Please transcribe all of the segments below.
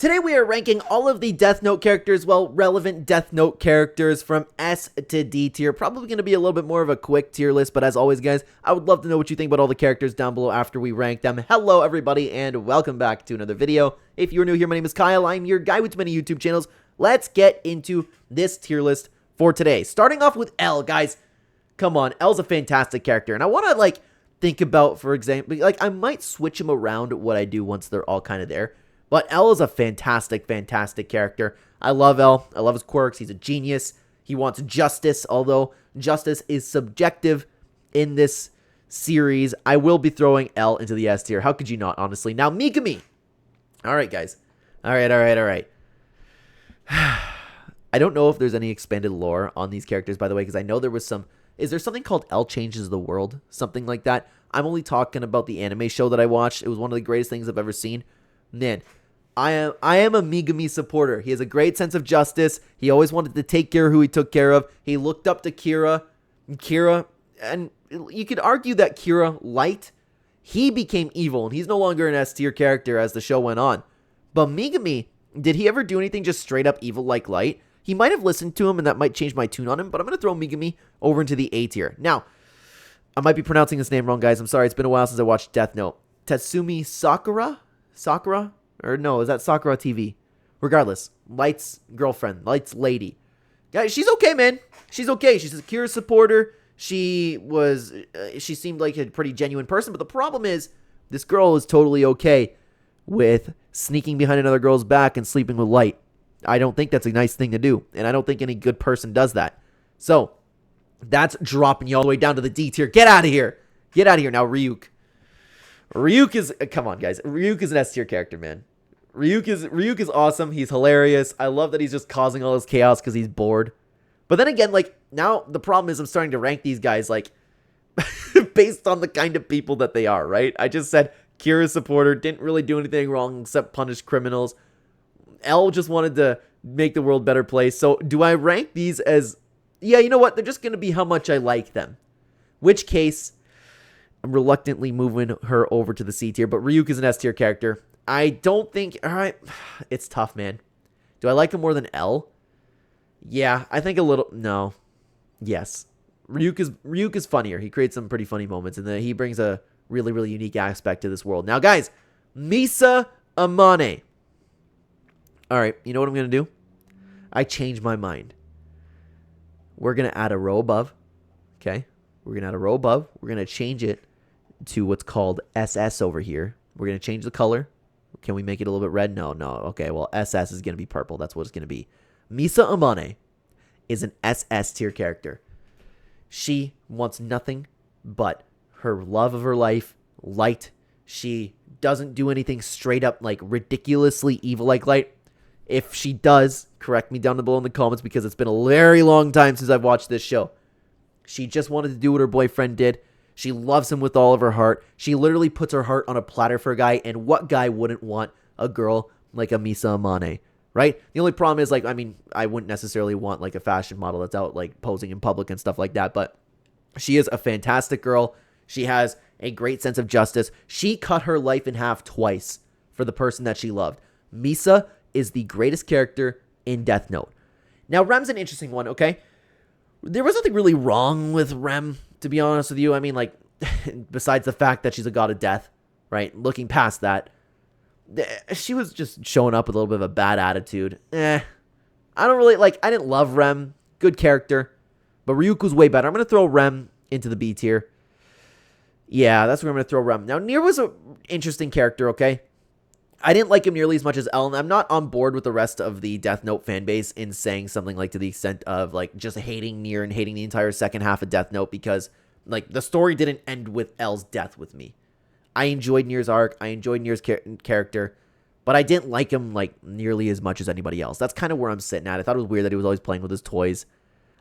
Today we are ranking all of the Death Note characters, well, relevant Death Note characters from S to D tier. Probably going to be a little bit more of a quick tier list, but as always, guys, I would love to know what you think about all the characters down below after we rank them. Hello, everybody, and welcome back to another video. If you're new here, my name is Kyle. I'm your guy with many YouTube channels. Let's get into this tier list for today. Starting off with L, guys. Come on, L's a fantastic character, and I want to, think about, for example, I might switch him around what I do once they're all kind of there. But L is a fantastic, fantastic character. I love L. I love his quirks. He's a genius. He wants justice, although justice is subjective in this series. I will be throwing L into the S tier. How could you not, honestly? Now, Megumi. All right, guys. All right. I don't know if there's any expanded lore on these characters, by the way, because I know there was some... Is there something called L Changes the World? Something like that? I'm only talking about the anime show that I watched. It was one of the greatest things I've ever seen. Man, I am a Megumi supporter. He has a great sense of justice. He always wanted to take care of who he took care of. He looked up to Kira, and you could argue that Kira light. He became evil, and he's no longer an S tier character as the show went on. But Megumi, did he ever do anything just straight up evil like light? He might have listened to him, and that might change my tune on him, but I'm going to throw Megumi over into the A tier. Now, I might be pronouncing this name wrong, guys. I'm sorry. It's been a while since I watched Death Note. Tatsumi Sakura? Or no, is that Sakura TV? Regardless, Light's girlfriend, Light's lady. Guys, she's okay, man. She's okay. She's a Kira supporter. She seemed like a pretty genuine person, but the problem is, this girl is totally okay with sneaking behind another girl's back and sleeping with Light. I don't think that's a nice thing to do, and I don't think any good person does that. So, that's dropping you all the way down to the D tier. Get out of here. Get out of here. Now, Ryuk. Ryuk is... Come on, guys. Ryuk is an S tier character, man. Ryuk is awesome. He's hilarious. I love that he's just causing all this chaos because he's bored. But then again, now the problem is I'm starting to rank these guys, based on the kind of people that they are, right? I just said Kira's supporter, didn't really do anything wrong except punish criminals. L just wanted to make the world a better place. So do I rank these as... Yeah, you know what? They're just going to be how much I like them. Which case... I'm reluctantly moving her over to the C tier, but Ryuk is an S tier character. I don't think... Alright, it's tough, man. Do I like him more than L? Yeah, I think a little... No. Yes. Ryuk is funnier. He creates some pretty funny moments, and then he brings a really, really unique aspect to this world. Now, guys, Misa Amane. Alright, you know what I'm going to do? I changed my mind. We're going to add a row above. Okay? We're going to add a row above. We're going to change it to what's called SS over here. We're going to change the color. Can we make it a little bit red? No. Okay, well, SS is going to be purple. That's what it's going to be. Misa Amane is an SS tier character. She wants nothing but her love of her life, Light. She doesn't do anything straight up, ridiculously evil like Light. If she does, correct me down below in the comments because it's been a very long time since I've watched this show. She just wanted to do what her boyfriend did. She loves him with all of her heart. She literally puts her heart on a platter for a guy. And what guy wouldn't want a girl like a Misa Amane, right? The only problem is, I wouldn't necessarily want, a fashion model that's out, posing in public and stuff like that. But she is a fantastic girl. She has a great sense of justice. She cut her life in half twice for the person that she loved. Misa is the greatest character in Death Note. Now, Rem's an interesting one, okay? There was nothing really wrong with Rem, to be honest with you. I mean, besides the fact that she's a god of death, right? Looking past that, she was just showing up with a little bit of a bad attitude. I don't really, I didn't love Rem. Good character. But Ryuk was way better. I'm going to throw Rem into the B tier. Yeah, that's where I'm going to throw Rem. Now, Nier was an interesting character, okay? I didn't like him nearly as much as Ellen. I'm not on board with the rest of the Death Note fan base in saying something to the extent of just hating Nier and hating the entire second half of Death Note because the story didn't end with L's death with me. I enjoyed Nier's arc. I enjoyed Nier's character, but I didn't like him nearly as much as anybody else. That's kind of where I'm sitting at. I thought it was weird that he was always playing with his toys.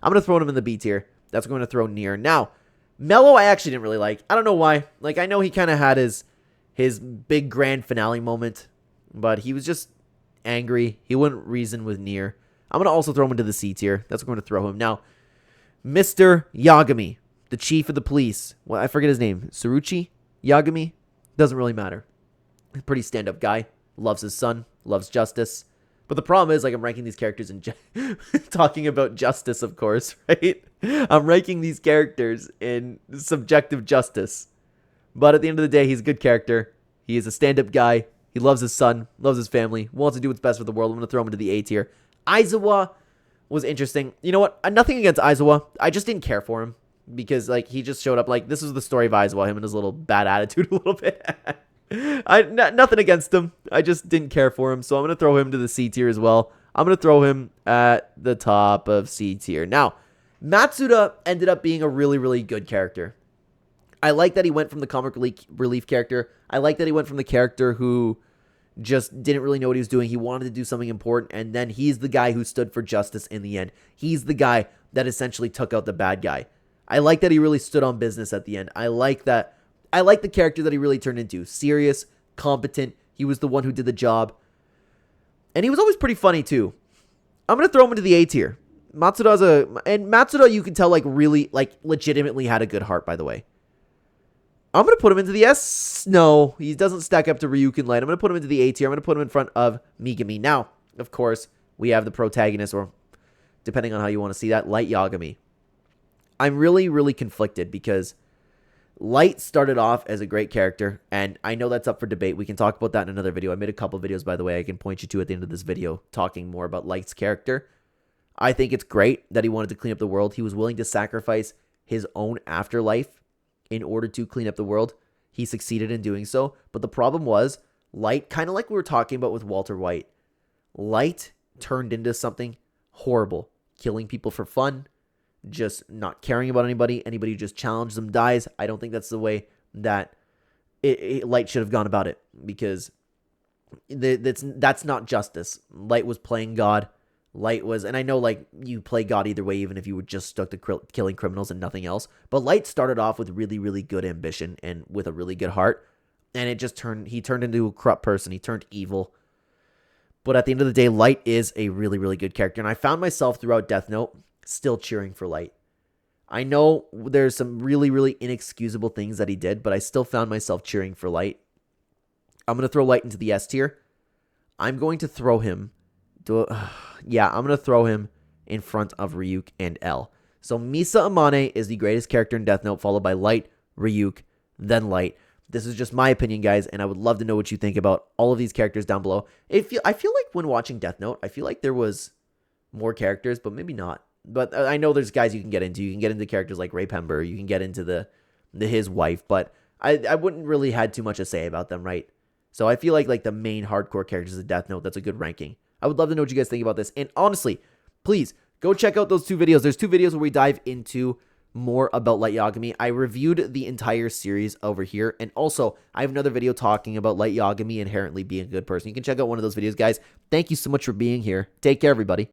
I'm going to throw him in the B tier. That's going to throw Nier. Now, Mello I actually didn't really like. I don't know why. I know he kind of had his big grand finale moment, but he was just angry. He wouldn't reason with Nier. I'm going to also throw him into the C tier. That's where I'm going to throw him. Now, Mr. Yagami, the chief of the police. Well, I forget his name. Saruchi? Yagami? Doesn't really matter. Pretty stand-up guy. loves his son, loves justice. But the problem is, like, I'm ranking these characters in talking about justice, of course, right? I'm ranking these characters in subjective justice. But at the end of the day, he's a good character. He is a stand-up guy. He loves his son, loves his family, wants to do what's best for the world. I'm going to throw him into the A tier. Aizawa was interesting. You know what? Nothing against Aizawa. I just didn't care for him because, like, he just showed up. Like, this was the story of Aizawa, him and his little bad attitude a little bit. Nothing against him. I just didn't care for him, so I'm going to throw him to the C tier as well. I'm going to throw him at the top of C tier. Now, Matsuda ended up being a really, really good character. I like that he went from the comic relief character. I like that he went from the character who just didn't really know what he was doing. He wanted to do something important, and then he's the guy who stood for justice in the end. He's the guy that essentially took out the bad guy. I like that he really stood on business at the end. I like that. I like the character that he really turned into. Serious, competent. He was the one who did the job. And he was always pretty funny, too. I'm going to throw him into the A tier. Matsuda, you can tell, like, really, like, legitimately had a good heart, by the way. I'm going to put him into the S. No, he doesn't stack up to Ryuk and Light. I'm going to put him into the A tier. I'm going to put him in front of Megami. Now, of course, we have the protagonist, or depending on how you want to see that, Light Yagami. I'm really, really conflicted because Light started off as a great character, and I know that's up for debate. We can talk about that in another video. I made a couple videos, by the way, I can point you to at the end of this video, talking more about Light's character. I think it's great that he wanted to clean up the world. He was willing to sacrifice his own afterlife in order to clean up the world. He succeeded in doing so, but the problem was, Light, kind of like we were talking about with Walter White, Light turned into something horrible, killing people for fun, just not caring about anybody. Anybody who just challenges them dies. I don't think that's the way that Light should have gone about it, because that's not justice. Light was playing God. Light was, and I know, like, you play God either way, even if you were just stuck to killing criminals and nothing else. But Light started off with really, really good ambition and with a really good heart, and he turned into a corrupt person. He turned evil. But at the end of the day, Light is a really, really good character, and I found myself throughout Death Note still cheering for Light. I know there's some really, really inexcusable things that he did, but I still found myself cheering for Light. I'm going to throw Light into the S tier. I'm going to throw him I'm going to throw him in front of Ryuk and L. So Misa Amane is the greatest character in Death Note, followed by Light, Ryuk, then Light. This is just my opinion, guys, and I would love to know what you think about all of these characters down below. I feel like when watching Death Note, I feel like there was more characters, but maybe not. But I know there's guys you can get into. You can get into characters like Ray Pember. You can get into his wife, but I wouldn't really had too much to say about them, right? So I feel like the main hardcore characters of Death Note, that's a good ranking. I would love to know what you guys think about this. And honestly, please go check out those two videos. There's two videos where we dive into more about Light Yagami. I reviewed the entire series over here. And also, I have another video talking about Light Yagami inherently being a good person. You can check out one of those videos, guys. Thank you so much for being here. Take care, everybody.